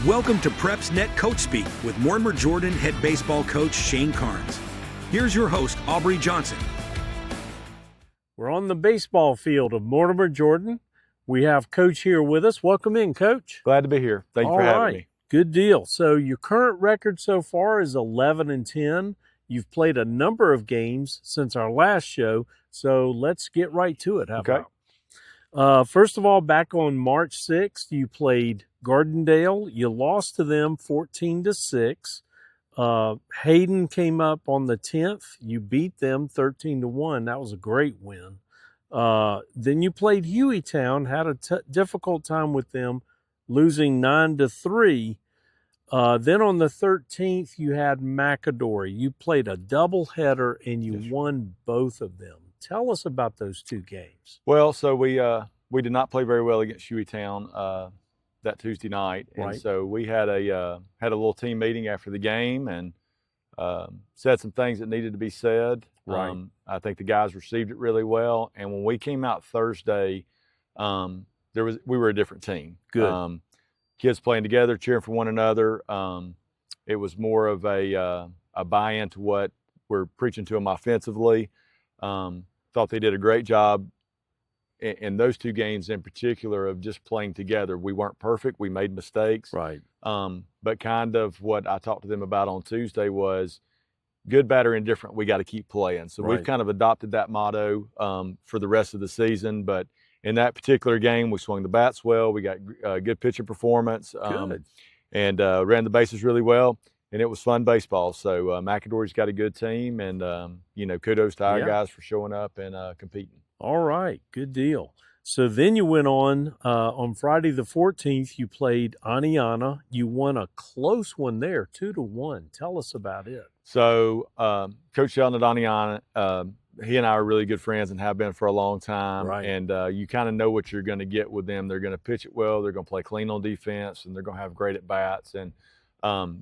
Welcome to PrepsNet Coach Speak with Mortimer Jordan head baseball coach Shayne Carnes. Here's your host, Aubrey Johnson. We're on the baseball field of Mortimer Jordan. We have Coach here with us. Welcome in, Coach. Glad to be here. Thank you for having me. Good deal. So your current record so far is 11-10. You've played a number of games since our last show, so let's get right to it. How about? First of all, back on March 6th, you played Gardendale. You lost to them 14-6. Hayden came up on the 10th. You beat them 13-1. That was a great win. Then you played Hueytown, had a difficult time with them, losing 9-3. Then on the 13th, you had McAdory. You played a doubleheader and you won both of them. Tell us about those two games. Well, so we did not play very well against Hueytown that Tuesday night, and so we had a little team meeting after the game and said some things that needed to be said. I think the guys received it really well, and when we came out Thursday, we were a different team. Good. Kids playing together, cheering for one another. It was more of a buy-in to what we're preaching to them offensively. Thought they did a great job in those two games in particular of just playing together. We weren't perfect. We made mistakes. But kind of what I talked to them about on Tuesday was good, bad, or indifferent, we got to keep playing. So we've kind of adopted that motto for the rest of the season. But in that particular game, we swung the bats well. We got good pitcher performance and ran the bases really well. And it was fun baseball. So McAdory's got a good team, and kudos to our guys for showing up and competing. All right, good deal. So then you went on Friday the 14th. You played Aniana. You won a close one there, 2-1. Tell us about it. So Coach Sheldon at Aniana, he and I are really good friends and have been for a long time. And you kind of know what you're going to get with them. They're going to pitch it well. They're going to play clean on defense, and they're going to have great at bats. And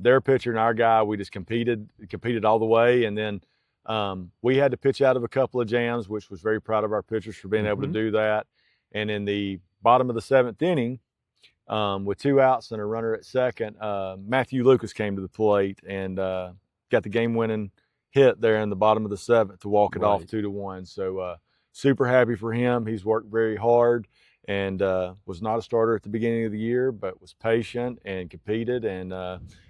their pitcher and our guy, we just competed all the way. And then we had to pitch out of a couple of jams, which was very proud of our pitchers for being able to do that. And in the bottom of the 7th inning, with 2 outs and a runner at second, Matthew Lucas came to the plate and got the game-winning hit there in the bottom of the 7th to walk it off 2-1. So super happy for him. He's worked very hard and was not a starter at the beginning of the year, but was patient and competed, and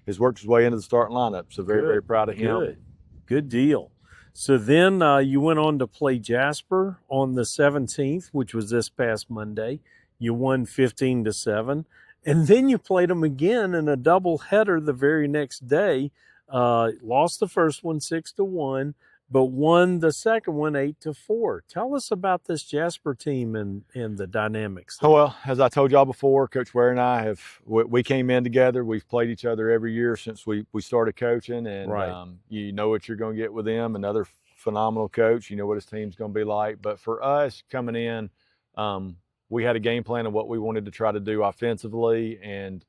has worked his way into the starting lineup. So very proud of him. Good deal. So then you went on to play Jasper on the 17th, which was this past Monday. You won 15-7. And then you played them again in a doubleheader the very next day. Lost the first one 6-1, but won the second one 8-4. Tell us about this Jasper team and the dynamics there. Well, as I told y'all before, Coach Ware and I we came in together. We've played each other every year since we started coaching, and you know what you're going to get with them. Another phenomenal coach. You know what his team's going to be like. But for us coming in, we had a game plan of what we wanted to try to do offensively, and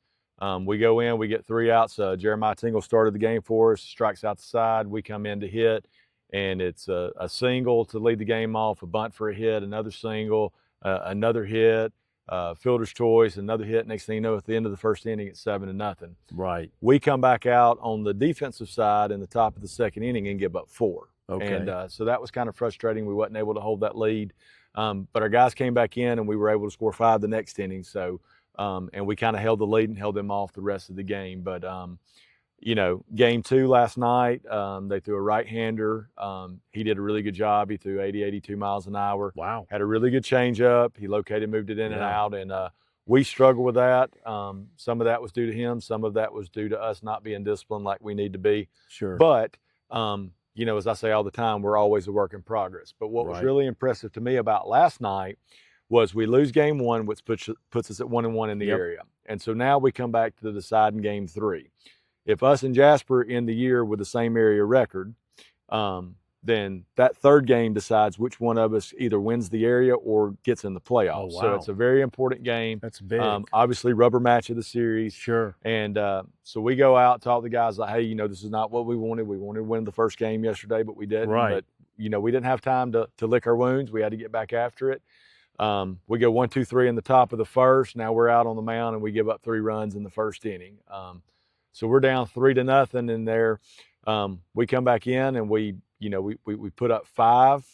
we go in, we get 3 outs. Jeremiah Tingle started the game for us, strikes out the side. We come in to hit, and it's a single to lead the game off, a bunt for a hit, another single, another hit, fielder's choice, another hit. Next thing you know, at the end of the first inning, it's 7-0. We come back out on the defensive side in the top of the 2nd inning and give up 4. And so that was kind of frustrating. We wasn't able to hold that lead. But our guys came back in, and we were able to score 5 the next inning. So, and we kind of held the lead and held them off the rest of the game. But, game 2 last night, they threw a right-hander. He did a really good job. He threw 82 miles an hour. Wow. Had a really good changeup. He located, moved it in and out. And we struggled with that. Some of that was due to him. Some of that was due to us not being disciplined like we need to be. Sure. But, as I say all the time, we're always a work in progress. But what was really impressive to me about last night was we lose game 1, which puts us at 1-1 in the area. And so now we come back to the deciding game 3. If us and Jasper end the year with the same area record, then that 3rd game decides which one of us either wins the area or gets in the playoffs. Oh, wow. So it's a very important game. That's big. Obviously, rubber match of the series. Sure. And so we go out, talk to the guys like, hey, this is not what we wanted. We wanted to win the first game yesterday, but we didn't. But, we didn't have time to lick our wounds. We had to get back after it. We go 1, 2, 3 in the top of the first. Now we're out on the mound and we give up 3 runs in the first inning. So we're down 3-0 in there. We come back in and we put up 5,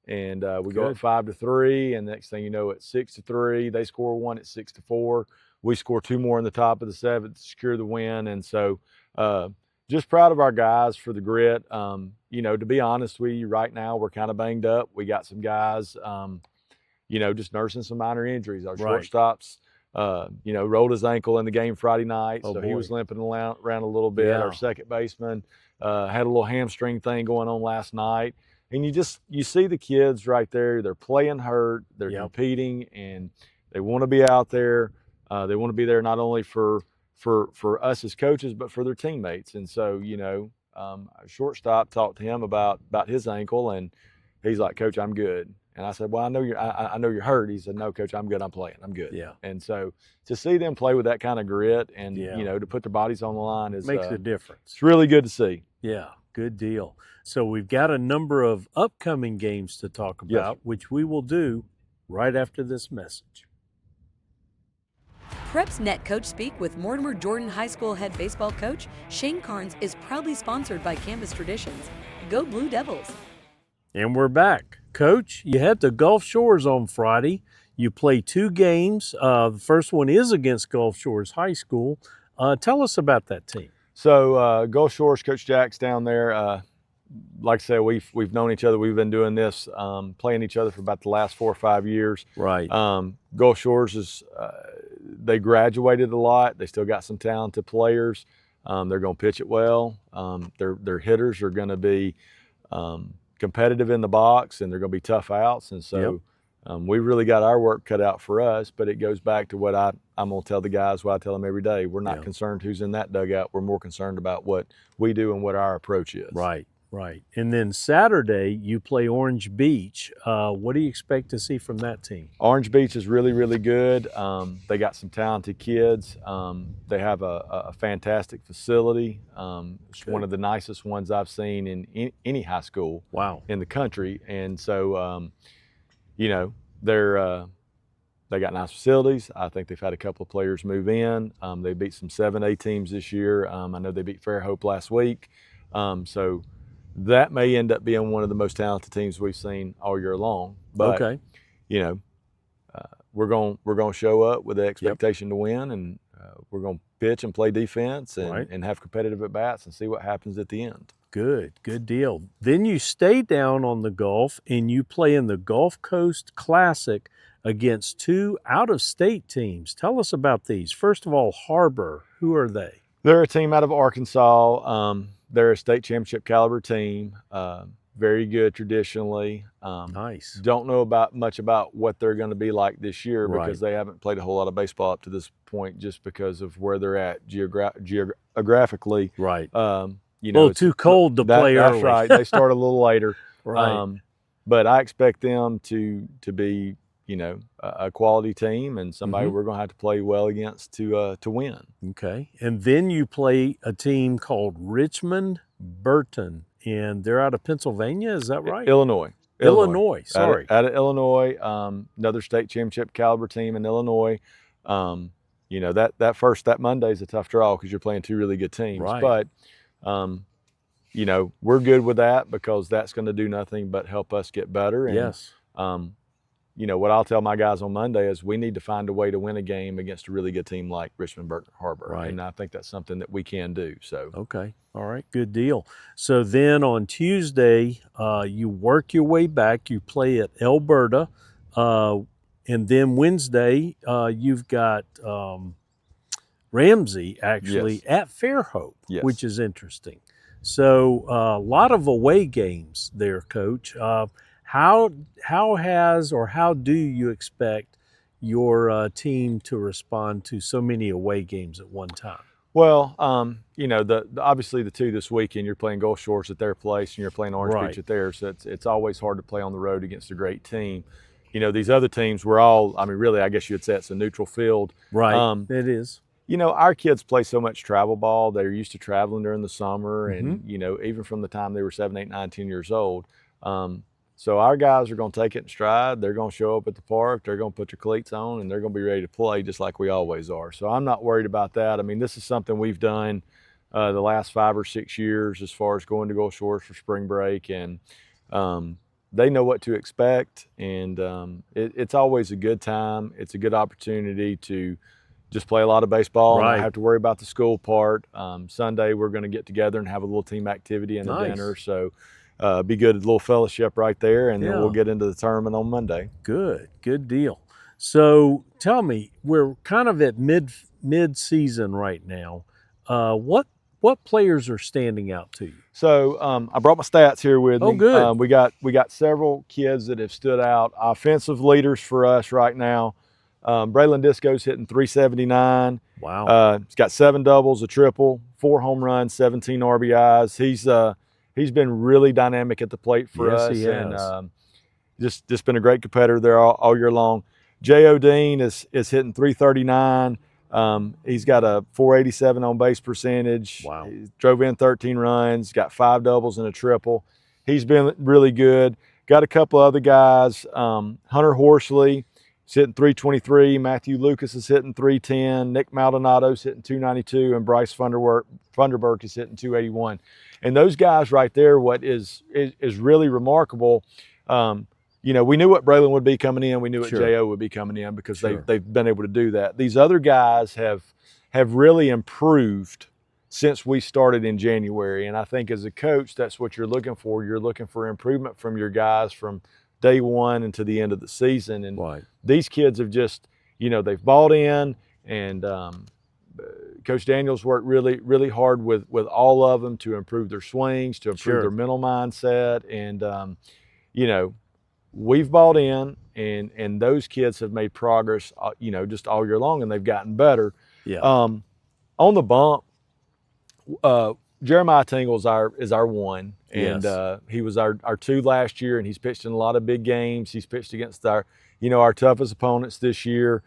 and we go up 5-3. And next thing you know, it's 6-3. They score 1 at 6-4. We score 2 more in the top of the 7th to secure the win. And so just proud of our guys for the grit. To be honest with you, right now we're kind of banged up. We got some guys, just nursing some minor injuries. Our shortstops, rolled his ankle in the game Friday night, so he was limping around a little bit. Our second baseman had a little hamstring thing going on last night. And you see the kids right there. They're playing hurt. They're competing, and they want to be out there. They want to be there not only for us as coaches, but for their teammates. And so, our shortstop talked to him about his ankle, and he's like, "Coach, I'm good." And I said, "Well, I know you're hurt." He said, "No, Coach, I'm good. I'm playing. I'm good." Yeah. And so to see them play with that kind of grit and to put their bodies on the line makes a difference. It's really good to see. Yeah, good deal. So we've got a number of upcoming games to talk about, which we will do right after this message. PrepsNet Coach Speak with Mortimer Jordan High School head baseball coach Shayne Carnes is proudly sponsored by Canvas Traditions. Go Blue Devils! And we're back. Coach, you had the Gulf Shores on Friday. You play 2 games. The first one is against Gulf Shores High School. Tell us about that team. So Gulf Shores, Coach Jack's down there. Like I said, we've known each other. We've been doing this, playing each other for about the last 4 or 5 years. Right. Gulf Shores they graduated a lot. They still got some talented players. They're going to pitch it well. Their hitters are going to be competitive in the box, and they're going to be tough outs. And so we really got our work cut out for us. But it goes back to what I'm going to tell the guys, what I tell them every day. We're not concerned who's in that dugout. We're more concerned about what we do and what our approach is. Right. Right. And then Saturday, you play Orange Beach. What do you expect to see from that team? Orange Beach is really, really good. They got some talented kids. They have a fantastic facility. It's one of the nicest ones I've seen in any high school in the country. And so, they got nice facilities. I think they've had a couple of players move in. They beat some 7A teams this year. I know they beat Fairhope last week. So that may end up being one of the most talented teams we've seen all year long. But we're going to show up with the expectation to win, and we're going to pitch and play defense and have competitive at bats and see what happens at the end. Good deal. Then you stay down on the Gulf and you play in the Gulf Coast Classic against 2 out-of-state teams. Tell us about these. First of all, Harbor. Who are they? They're a team out of Arkansas. They're a state championship caliber team, very good traditionally. Nice. Don't know much about what they're going to be like this year because they haven't played a whole lot of baseball up to this point just because of where they're at geographically. Right. A little too cold to play early. That's right. They start a little later. Right. But I expect them to be a quality team and somebody we're going to have to play well against to win. Okay. And then you play a team called Richmond Burton, and they're out of Pennsylvania. Is that right? Illinois. Sorry. Out of Illinois, another state championship caliber team in Illinois. That Monday is a tough draw because you're playing 2 really good teams. Right. But, we're good with that because that's going to do nothing but help us get better. And, what I'll tell my guys on Monday is we need to find a way to win a game against a really good team like Richmond Burton Harbor. Right. And I think that's something that we can do. So okay. All right. Good deal. So then on Tuesday, you work your way back. You play at Alberta. And then Wednesday, you've got Ramsey actually at Fairhope, which is interesting. So a lot of away games there, Coach. How do you expect your team to respond to so many away games at one time? Well, obviously the 2 this weekend, you're playing Gulf Shores at their place and you're playing Orange Beach at theirs. So it's always hard to play on the road against a great team. These other teams were really, I guess you'd say it's a neutral field. Right, it is. Our kids play so much travel ball. They're used to traveling during the summer and, even from the time they were 7, 8, 9, 10 years old. So our guys are going to take it in stride. They're going to show up at the park. They're going to put their cleats on, and they're going to be ready to play just like we always are. So I'm not worried about that. I mean, this is something we've done the last 5 or 6 years as far as going to Gulf Shores for spring break, and they know what to expect, and it's always a good time. It's a good opportunity to just play a lot of baseball and not have to worry about the school part. Sunday we're going to get together and have a little team activity and a dinner. So be good, a little fellowship right there, and then we'll get into the tournament on Monday. Good deal. So tell me, we're kind of at mid-season right now. What players are standing out to you? So I brought my stats here with me. Oh, good. We got several kids that have stood out. Offensive leaders for us right now. Braylon Disco's hitting 379. Wow. He's got 7 doubles, a triple, 4 home runs, 17 RBIs. He's been really dynamic at the plate for us. Yes, he has. And just been a great competitor there all year long. J.O. Dean is hitting 339. He's got a 487 on base percentage. Wow. He drove in 13 runs, got 5 doubles and a triple. He's been really good. Got a couple other guys. Hunter Horsley is hitting 323. Matthew Lucas is hitting 310. Nick Maldonado's hitting 292. And Bryce Funderburk is hitting 281. And those guys right there, what is really remarkable, you know, we knew what Braylon would be coming in. We knew what J.O. would be coming in because they've been able to do that. These other guys have really improved since we started in January. And I think as a coach, that's what you're looking for. You're looking for improvement from your guys from day one and to the end of the season. And these kids have just, you know, they've bought in, and Coach Daniels worked really, really hard with all of them to improve their swings, to improve their mental mindset. And, you know, we've bought in, and those kids have made progress, you know, just all year long, and they've gotten better. Yeah. On the bump, Jeremiah Tingle is our 1, and he was our 2 last year, and he's pitched in a lot of big games. He's pitched against our toughest opponents this year.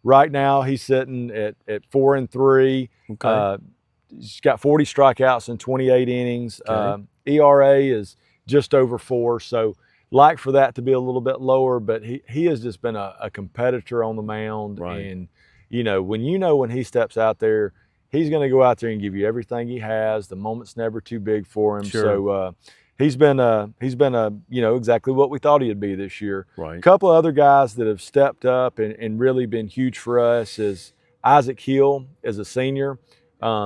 Right now, he's sitting at 4-3. Okay. He's got 40 strikeouts in 28 innings. ERA is just over 4, so like for that to be a little bit lower, but he has just been a competitor on the mound. And, you know when he steps out there, he's going to go out there and give you everything he has. The moment's never too big for him. So he's been you know, exactly what we thought he'd be this year. A couple of other guys that have stepped up and really been huge for us is Isaac Hill is a senior.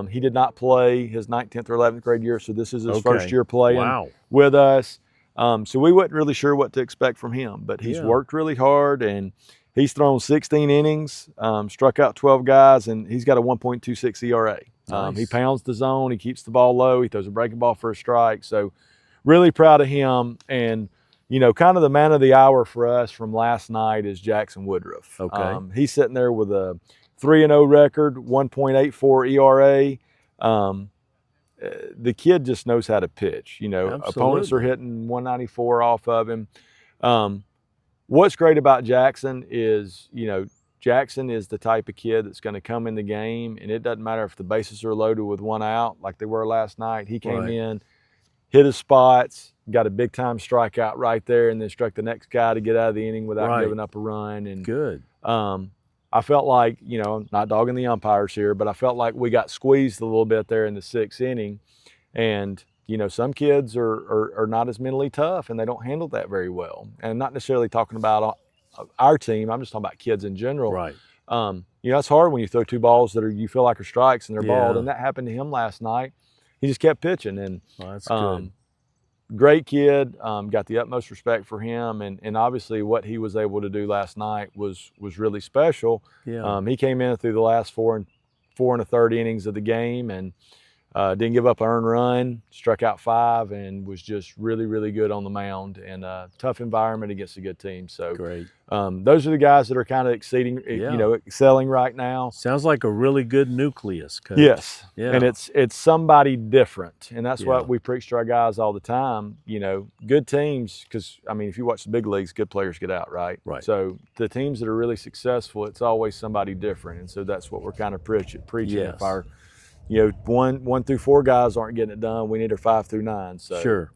He did not play his 9th, 10th, or 11th grade year, so this is his first year playing with us. So we wasn't really sure what to expect from him, but he's worked really hard, and he's thrown 16 innings, struck out 12 guys, and he's got a 1.26 ERA. He pounds the zone. He keeps the ball low. He throws a breaking ball for a strike. So really proud of him. And, you know, kind of the man of the hour for us from last night is Jackson Woodruff. He's sitting there with a 3-0 record, 1.84 ERA. The kid just knows how to pitch. You know, opponents are hitting 194 off of him. What's great about Jackson is, you know, Jackson is the type of kid that's going to come in the game, and it doesn't matter if the bases are loaded with 1 out like they were last night. He came in, hit his spots, got a big-time strikeout right there, and then struck the next guy to get out of the inning without giving up a run. And I felt like, you know, not dogging the umpires here, but I felt like we got squeezed a little bit there in the 6th inning. And, you know, some kids are not as mentally tough, and they don't handle that very well. And I'm not necessarily talking about our team. I'm just talking about kids in general. You know, it's hard when you throw 2 balls that you feel like are strikes and they're balled. And that happened to him last night. He just kept pitching. And that's good. Great kid. Got the utmost respect for him, and obviously what he was able to do last night was really special. He came in through the last 4 1/3 innings of the game, and didn't give up an earned run, struck out 5, and was just really, really good on the mound. And tough environment against a good team. So those are the guys that are kind of excelling right now. Sounds like a really good nucleus, Coach. Yes. And it's somebody different, and that's what we preach to our guys all the time. You know, good teams, because I mean, if you watch the big leagues, good players get out, right? So the teams that are really successful, it's always somebody different, and so that's what we're kind of preaching. If our 1 through 4 guys aren't getting it done, we need our 5 through 9. So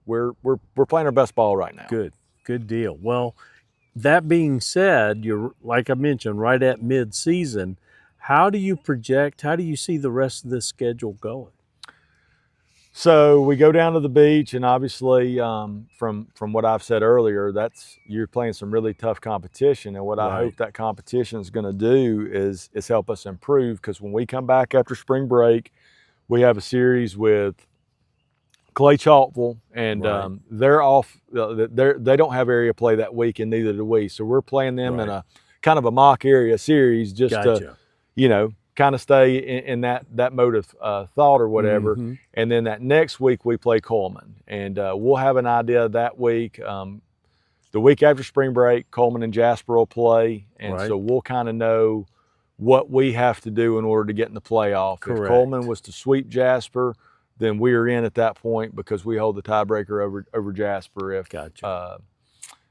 we're playing our best ball right now. Good deal. Well, that being said, you're, like I mentioned, right at mid-season. How do you project, how do you see the rest of this schedule going? So we go down to the beach, and obviously, from what I've said earlier, you're playing some really tough competition. And what I hope that competition is going to do is help us improve. Because when we come back after spring break, we have a series with Clay Chalkville, and they're off. They don't have area play that week, and neither do we. So we're playing them in a kind of a mock area series, just to, kind of stay in that mode of thought or whatever. And then that next week we play Coleman, and we'll have an idea that week. The week after spring break, Coleman and Jasper will play, and so we'll kind of know what we have to do in order to get in the playoff. If Coleman was to sweep Jasper, then we are in at that point because we hold the tiebreaker over Jasper. If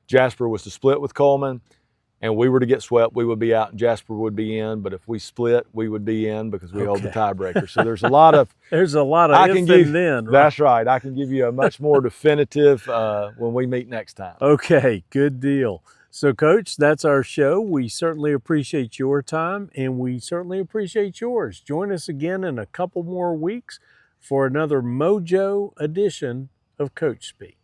Jasper was to split with Coleman and we were to get swept, we would be out and Jasper would be in. But if we split, we would be in because we hold the tiebreaker. So there's a lot of if and then. That's right. I can give you a much more definitive when we meet next time. Okay, good deal. So, Coach, that's our show. We certainly appreciate your time, and we certainly appreciate yours. Join us again in a couple more weeks for another Mojo edition of Coach Speak.